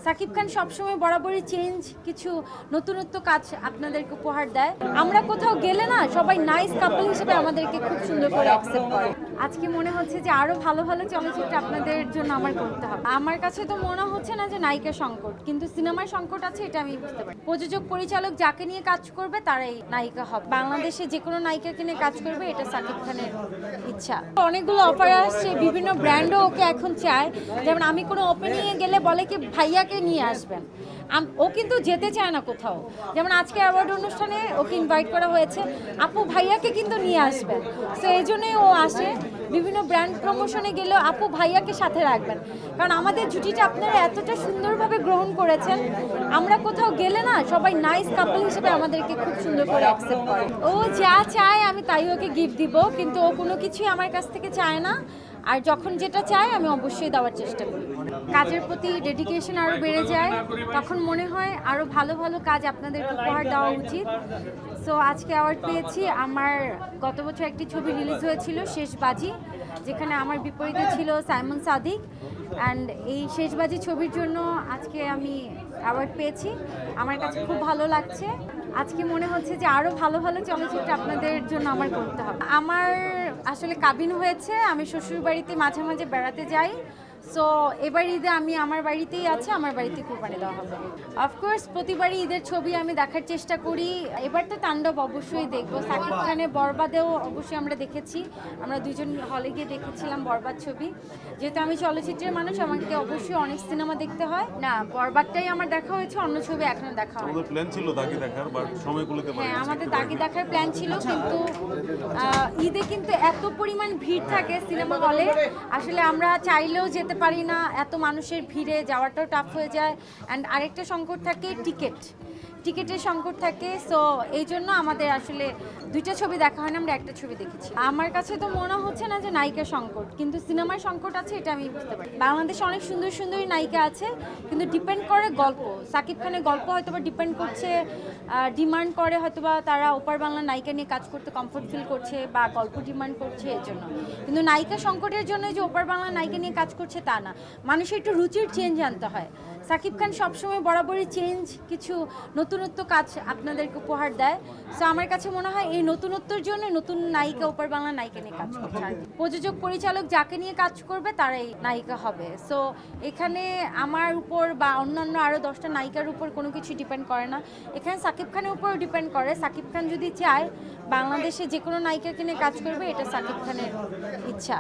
সাকিব খান সবসময় বরাবরই চেঞ্জ কিছু নতুনত্ব কাজ আপনাদেরকে উপহার দেয়। আমরা কোথাও গেলে না সবাই নাইস কাপল হিসেবে আমাদেরকে খুব সুন্দর করে অ্যাকসেপ্ট করে। আজকে মনে হচ্ছে যে আরো ভালো ভালো চলচ্চিত্র আপনাদের জন্য আমার করতে হবে। আমার কাছে তো মনে হচ্ছে না যে নায়িকা সংকট, কিন্তু সিনেমার সংকট আছে, এটা আমি বুঝতে পারি। প্রযোজক পরিচালক যাকে নিয়ে কাজ করবে তারাই নায়িকা হবে। বাংলাদেশে যে কোনো নায়িকাকে নিয়ে কাজ করবে, এটা সাকিব খানের ইচ্ছা। অনেকগুলো অফার আসছে, বিভিন্ন ব্র্যান্ডও ওকে এখন চায়। যেমন আমি কোনো ওপেনিংয়ে গেলে বলে কি ভাইয়াকে নিয়ে আসবেন, ও কিন্তু যেতে চায় না কোথাও। যেমন আজকে অ্যাওয়ার্ড অনুষ্ঠানে ওকে ইনভাইট করা হয়েছে, আপু ভাইয়াকে কিন্তু নিয়ে আসবেন। তো এই জন্যই ও আসে। বিভিন্ন ব্র্যান্ড প্রমোশনে গেলেও আপু ভাইয়াকে সাথে রাখবেন, কারণ আমাদের জুটিটা আপনারা এতটা সুন্দরভাবে গ্রহণ করেছেন। আমরা কোথাও গেলে না সবাই নাইস কাপল হিসেবে আমাদেরকে খুব সুন্দর করে অ্যাকসেপ্ট করে। ও যা চায় আমি তাই ওকে গিফট দিব, কিন্তু ও কোনো কিছুই আমার কাছ থেকে চায় না। আর যখন যেটা চাই আমি অবশ্যই দেওয়ার চেষ্টা করি। কাজের প্রতি ডেডিকেশন আরও বেড়ে যায়, তখন মনে হয় আরও ভালো ভালো কাজ আপনাদের উপহার দেওয়া উচিত। সো আজকে অ্যাওয়ার্ড পেয়েছি। আমার গত বছর একটি ছবি রিলিজ হয়েছিল শেষবাজি, যেখানে আমার বিপরীতে ছিল সাইমন সাদিক, অ্যান্ড এই শেষবাজি ছবির জন্য আজকে আমি অ্যাওয়ার্ড পেয়েছি। আমার কাছে খুব ভালো লাগছে। আজকে মনে হচ্ছে যে আরও ভালো ভালো চলচ্চিত্র আপনাদের জন্য আমার করতে হবে। আমার আসলে কাবিন হয়েছে, আমি শ্বশুর বাড়িতে মাঝে মাঝে বেড়াতে যাই। সো এবার ঈদে আমি আমার বাড়িতেই আছি, আমার বাড়িতে কুরবানি দেওয়া হবে। অফকোর্স প্রতিবারই ঈদের ছবি আমি দেখার চেষ্টা করি। এবার তো তাণ্ডব অবশ্যই দেখবো। সাকিব খানের বরবাদেও অবশ্যই আমরা দেখেছি, আমরা দুজন হলে গিয়ে দেখেছিলাম বরবাদ ছবি। যেহেতু আমি চলচ্চিত্রের মানুষ, আমাকে অবশ্যই অনেক সিনেমা দেখতে হয়। না, বরবাদটাই আমার দেখা হয়েছে, অন্য ছবি এখনো দেখা হয়। আমাদের প্ল্যান ছিল দাগি দেখার, বাট সময় কুলাতে পারিনি। হ্যাঁ, আমাদের দাগি দেখার প্ল্যান ছিল, কিন্তু ঈদে কিন্তু এত পরিমাণ ভিড় থাকে সিনেমা হলে, আসলে আমরা চাইলেও যেতে পারি না। এত মানুষের ভিড়ে যাওয়াটাও টাফ হয়ে যায়। অ্যান্ড আরেকটা সংকট থাকে টিকেটের সংকট থাকে। সো এই জন্য আমাদের আসলে দুইটা ছবি দেখা হয় না, আমরা একটা ছবি দেখেছি। আমার কাছে তো মনে হচ্ছে না যে নায়িকা সংকট, কিন্তু সিনেমার সংকট আছে, এটা আমি বুঝতে পারি। বাংলাদেশে অনেক সুন্দর সুন্দরী নায়িকা আছে, কিন্তু ডিপেন্ড করে গল্প। সাকিব খানের গল্প হয়তোবা ডিপেন্ড করছে, ডিমান্ড করে হয়তোবা তারা ওপার বাংলা নায়িকা নিয়ে কাজ করতে কমফোর্ট ফিল করছে, বা গল্প ডিমান্ড করছে এর জন্য। কিন্তু নায়িকা সংকটের জন্য যে ওপার বাংলা নায়িকা নিয়ে কাজ করছে তা না, মানুষের একটু রুচির চেঞ্জ আনতে হয়। সাকিব খান সবসময় বরাবরই চেঞ্জ কিছু নতুনত্ব কাজ আপনাদেরকে উপহার দেয়। সো আমার কাছে মনে হয় এই নতুনত্বের জন্য নতুন নায়িকা ওপার বাংলা নায়িকা নিয়ে কাজ করছে। আর প্রযোজক পরিচালক যাকে নিয়ে কাজ করবে তারাই নায়িকা হবে। সো এখানে আমার উপর বা অন্যান্য আরও 10টা নায়িকার উপর কোনো কিছু ডিপেন্ড করে না, এখানে সাকিব খানের উপরও ডিপেন্ড করে। সাকিব খান যদি চায় বাংলাদেশে যে কোনো নায়িকাকে নিয়ে কাজ করবে, এটা সাকিব খানের ইচ্ছা।